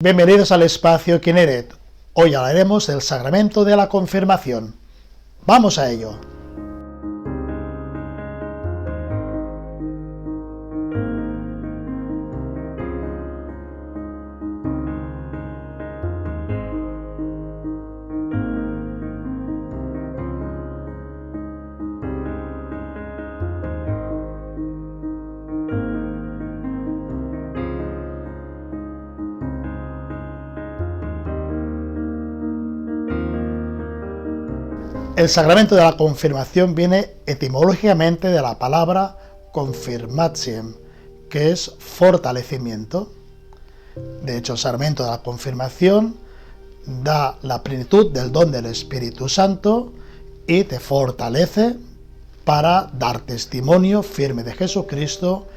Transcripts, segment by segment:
Bienvenidos al espacio Kineret. Hoy hablaremos del sacramento de la confirmación. ¡Vamos a ello! El sacramento de la confirmación viene etimológicamente de la palabra confirmatiem, que es fortalecimiento. De hecho, el sacramento de la confirmación da la plenitud del don del Espíritu Santo y te fortalece para dar testimonio firme de Jesucristo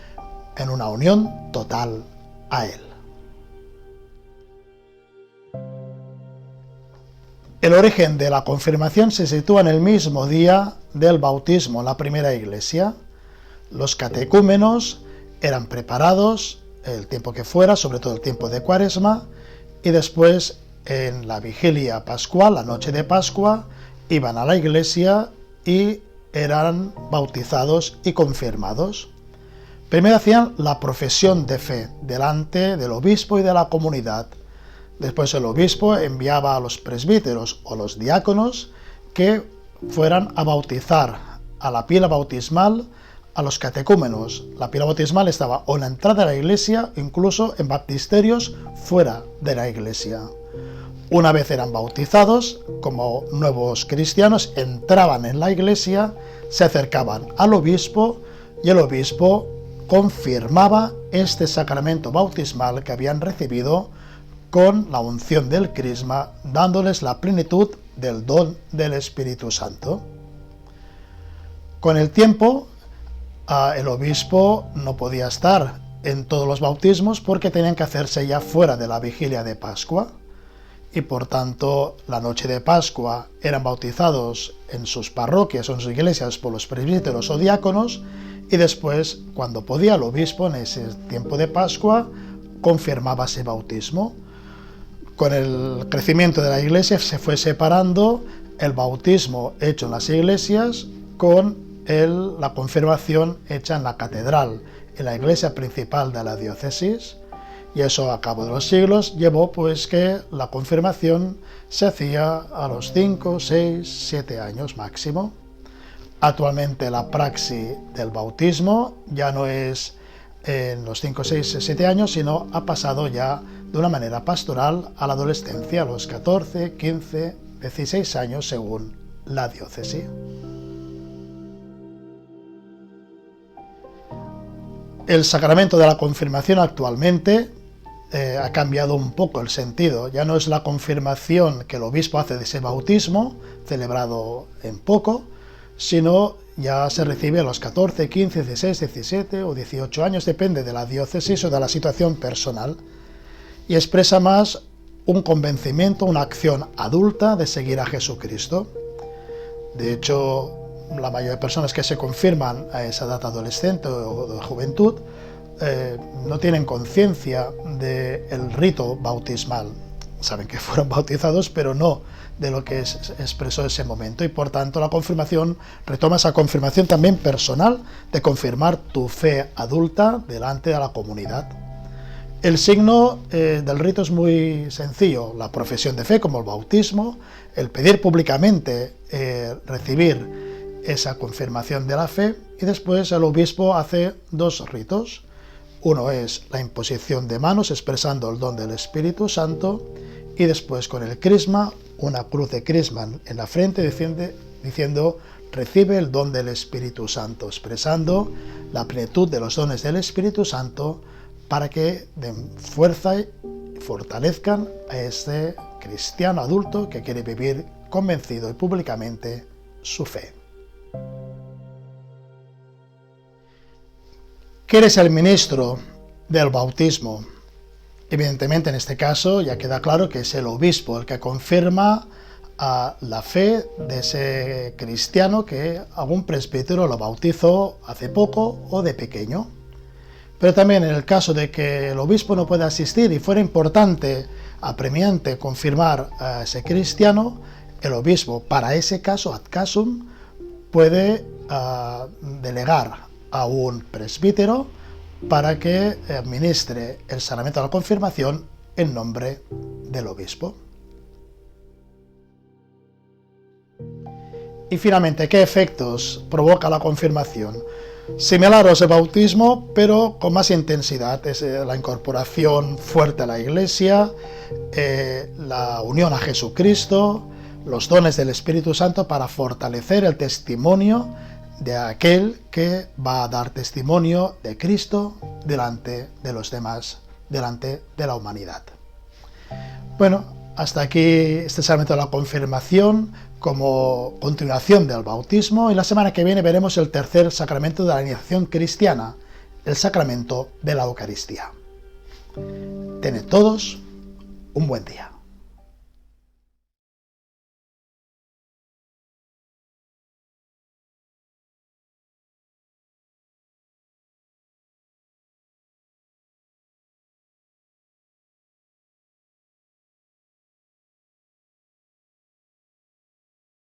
en una unión total a Él. El origen de la confirmación se sitúa en el mismo día del bautismo en la primera iglesia. Los catecúmenos eran preparados el tiempo que fuera, sobre todo el tiempo de Cuaresma, y después en la vigilia pascual, la noche de Pascua, iban a la iglesia y eran bautizados y confirmados. Primero hacían la profesión de fe delante del obispo y de la comunidad. Después el obispo enviaba a los presbíteros o los diáconos que fueran a bautizar a la pila bautismal a los catecúmenos. La pila bautismal estaba o en la entrada de la iglesia, incluso en baptisterios fuera de la iglesia. Una vez eran bautizados, como nuevos cristianos, entraban en la iglesia, se acercaban al obispo y el obispo confirmaba este sacramento bautismal que habían recibido con la unción del crisma, dándoles la plenitud del don del Espíritu Santo. Con el tiempo, el obispo no podía estar en todos los bautismos porque tenían que hacerse ya fuera de la vigilia de Pascua, y por tanto la noche de Pascua eran bautizados en sus parroquias o en sus iglesias por los presbíteros o diáconos, y después, cuando podía, el obispo en ese tiempo de Pascua confirmaba ese bautismo. Con el crecimiento de la iglesia se fue separando el bautismo hecho en las iglesias con la confirmación hecha en la catedral, en la iglesia principal de la diócesis, y eso a cabo de los siglos llevó pues que la confirmación se hacía a los 5, 6, 7 años máximo. Actualmente la praxis del bautismo ya no es en los 5, 6, 7 años, sino ha pasado ya de una manera pastoral a la adolescencia, a los 14, 15, 16 años según la diócesis. El sacramento de la confirmación actualmente ha cambiado un poco el sentido. Ya no es la confirmación que el obispo hace de ese bautismo, celebrado en poco, sino ya se recibe a los 14, 15, 16, 17 o 18 años, depende de la diócesis o de la situación personal, y expresa más un convencimiento, una acción adulta de seguir a Jesucristo. De hecho, la mayoría de personas que se confirman a esa edad adolescente o de juventud no tienen conciencia del rito bautismal. Saben que fueron bautizados, pero no de lo que expresó ese momento, y por tanto la confirmación retoma esa confirmación también personal de confirmar tu fe adulta delante de la comunidad. El signo del rito es muy sencillo: la profesión de fe, como el bautismo, el pedir públicamente recibir esa confirmación de la fe, y después el obispo hace dos ritos. Uno es la imposición de manos expresando el don del Espíritu Santo, y después con el crisma, una cruz de crisma en la frente diciendo recibe el don del Espíritu Santo, expresando la plenitud de los dones del Espíritu Santo para que den fuerza y fortalezcan a este cristiano adulto que quiere vivir convencido y públicamente su fe. ¿Quién es el ministro del bautismo? Evidentemente, en este caso ya queda claro que es el obispo el que confirma la fe de ese cristiano que algún presbítero lo bautizó hace poco o de pequeño. Pero también en el caso de que el obispo no pueda asistir y fuera importante, apremiante, confirmar a ese cristiano, el obispo, para ese caso, ad casum, puede delegar a un presbítero para que administre el sacramento de la confirmación en nombre del obispo. Y finalmente, ¿qué efectos provoca la confirmación? Similares al bautismo, pero con más intensidad. Es la incorporación fuerte a la Iglesia, la unión a Jesucristo, los dones del Espíritu Santo para fortalecer el testimonio de aquel que va a dar testimonio de Cristo delante de los demás, delante de la humanidad. Bueno, hasta aquí este sacramento de la confirmación como continuación del bautismo, y la semana que viene veremos el tercer sacramento de la iniciación cristiana, el sacramento de la Eucaristía. Tened todos un buen día.